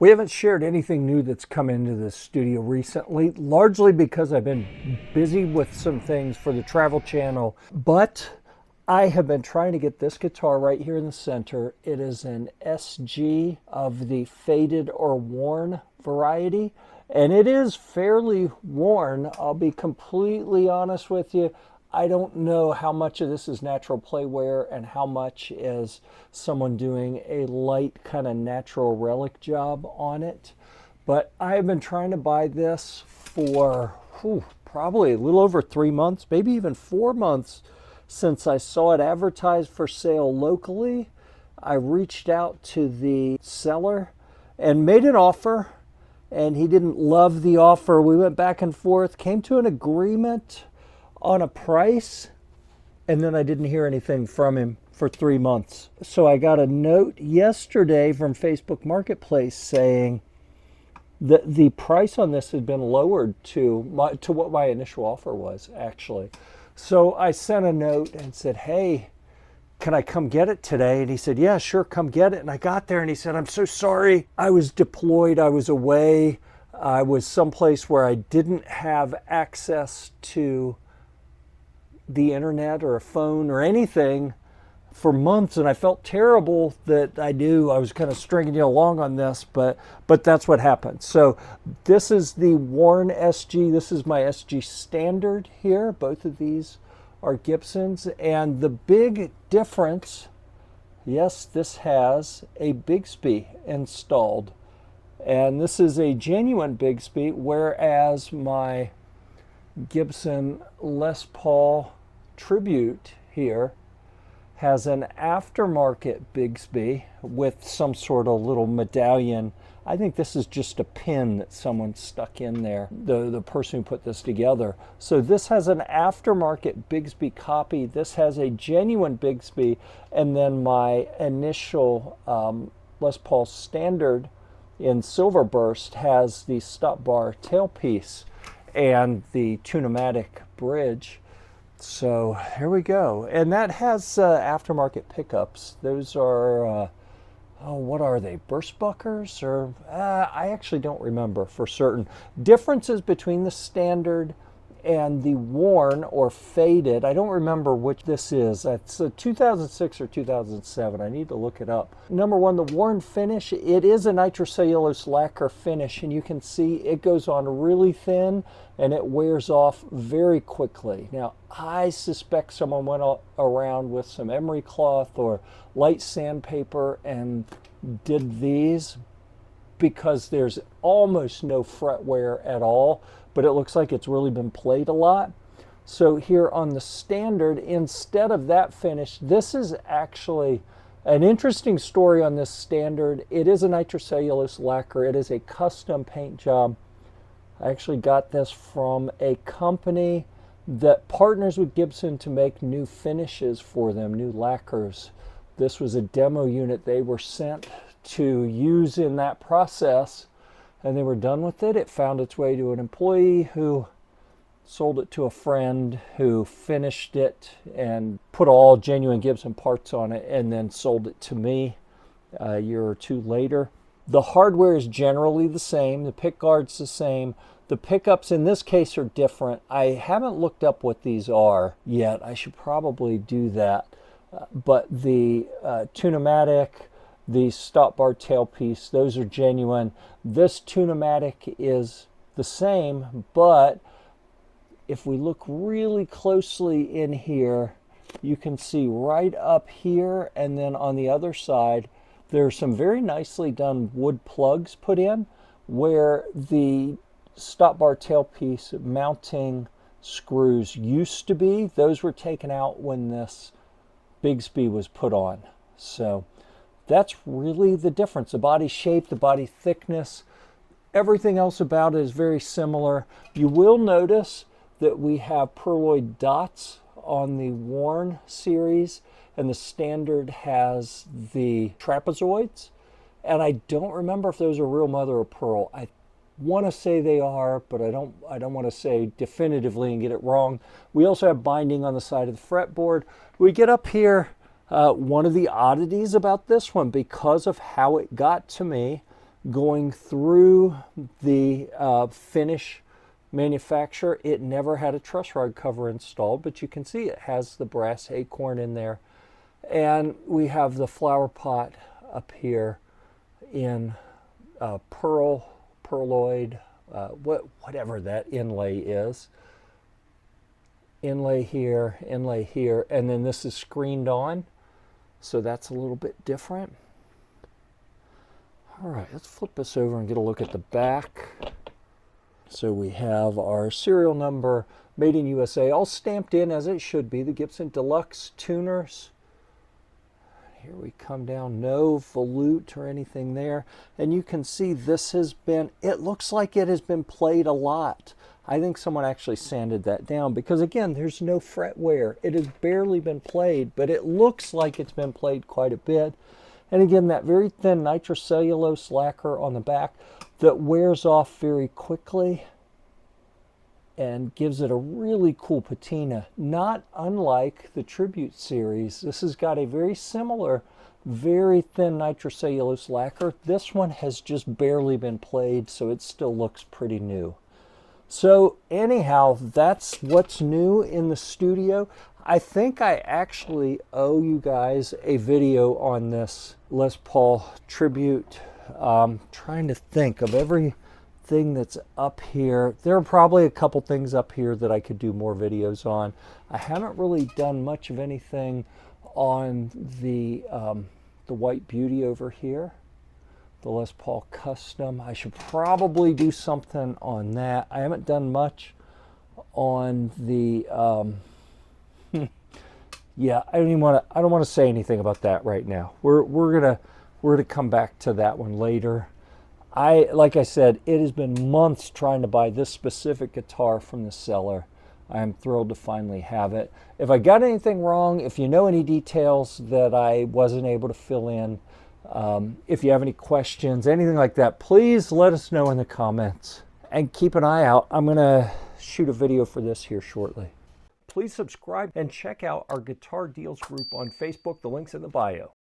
We haven't shared anything new that's come into the studio recently, largely because I've been busy with some things for the Travel Channel, but I have been trying to get this guitar right here in the center. It is an SG of the faded or worn variety, and it is fairly worn. I'll be completely honest with you. I don't know how much of this is natural play wear and how much is someone doing a light kind of natural relic job on it. But I have been trying to buy this for probably a little over 3 months, maybe even 4 months since I saw it advertised for sale locally. I reached out to the seller and made an offer, and he didn't love the offer. We went back and forth, came to an agreement on a price, and then I didn't hear anything from him for 3 months. So I got a note yesterday from Facebook Marketplace saying that the price on this had been lowered to what my initial offer was, actually. So I sent a note and said, hey, can I come get it today? And he said, yeah, sure, come get it. And I got there and he said, I'm so sorry. I was deployed, I was away. I was someplace where I didn't have access to the internet or a phone or anything for months, and I felt terrible that I knew I was kind of stringing you along on this, but that's what happened. So this is the worn SG. This is my SG Standard here. Both of these are Gibsons, and the big difference, yes, this has a Bigsby installed, and this is a genuine Bigsby, whereas my Gibson Les Paul Tribute here has an aftermarket Bigsby with some sort of little medallion. I think this is just a pin that someone stuck in there, the person who put this together. So this has an aftermarket Bigsby copy. This has a genuine Bigsby, and then my initial Les Paul Standard in Silver Burst has the stop bar tailpiece and the Tune-o-matic bridge. So here we go. And that has aftermarket pickups. Those are, what are they? Burstbuckers? Or I actually don't remember for certain. Differences between the Standard and the worn or faded. I don't remember which this is. It's a 2006 or 2007. I need to look it up. Number one, the worn finish. It is a nitrocellulose lacquer finish, and you can see it goes on really thin and it wears off very quickly. Now, I suspect someone went around with some emery cloth or light sandpaper and did these, because there's almost no fret wear at all, but it looks like it's really been played a lot. So here on the Standard, instead of that finish, this is actually an interesting story on this Standard. It is a nitrocellulose lacquer. It is a custom paint job. I actually got this from a company that partners with Gibson to make new finishes for them, new lacquers. This was a demo unit they were sent to use in that process, and they were done with it. It found its way to an employee who sold it to a friend who finished it and put all genuine Gibson parts on it, and then sold it to me a year or two later. The hardware is generally the same. The pick guard's the same. The pickups in this case are different. I haven't looked up what these are yet. I should probably do that. But the Tune-o-matic, the stop bar tailpiece, those are genuine. This Tune-o-matic is the same, but if we look really closely in here, you can see right up here and then on the other side, there are some very nicely done wood plugs put in where the stop bar tailpiece mounting screws used to be. Those were taken out when this Bigsby was put on. So that's really the difference. The body shape, the body thickness, everything else about it is very similar. You will notice that we have pearloid dots on the worn series, and the Standard has the trapezoids. And I don't remember if those are real mother of pearl. I want to say they are, but I don't want to say definitively and get it wrong. We also have binding on the side of the fretboard. We get up here, one of the oddities about this one, because of how it got to me, going through the finish manufacturer. It never had a truss rod cover installed, but you can see it has the brass acorn in there. And we have the flower pot up here in pearloid, whatever that inlay is. Inlay here, and then this is screened on, so that's a little bit different. All right, let's flip this over and get a look at the back. So we have our serial number, made in USA, all stamped in as it should be, the Gibson Deluxe tuners. Here we come down, no volute or anything there. And you can see this has been, it looks like it has been played a lot. I think someone actually sanded that down because, again, there's no fret wear. It has barely been played, but it looks like it's been played quite a bit. And again, that very thin nitrocellulose lacquer on the back that wears off very quickly and gives it a really cool patina. Not unlike the Tribute series. This has got a very similar, very thin nitrocellulose lacquer. This one has just barely been played, so it still looks pretty new. So anyhow, that's what's new in the studio. I think I actually owe you guys a video on this Les Paul Tribute. Trying to think of everything that's up here. There are probably a couple things up here that I could do more videos on. I haven't really done much of anything on the White Beauty over here, the Les Paul Custom. I should probably do something on that. I haven't done much on the yeah, I don't want to say anything about that right now. We're gonna come back to that one later. Like I said, it has been months trying to buy this specific guitar from the seller. I am thrilled to finally have it. If I got anything wrong, if you know any details that I wasn't able to fill in, if you have any questions, anything like that, please let us know in the comments. And keep an eye out. I'm gonna shoot a video for this here shortly. Please subscribe and check out our Guitar Deals group on Facebook. The link's in the bio.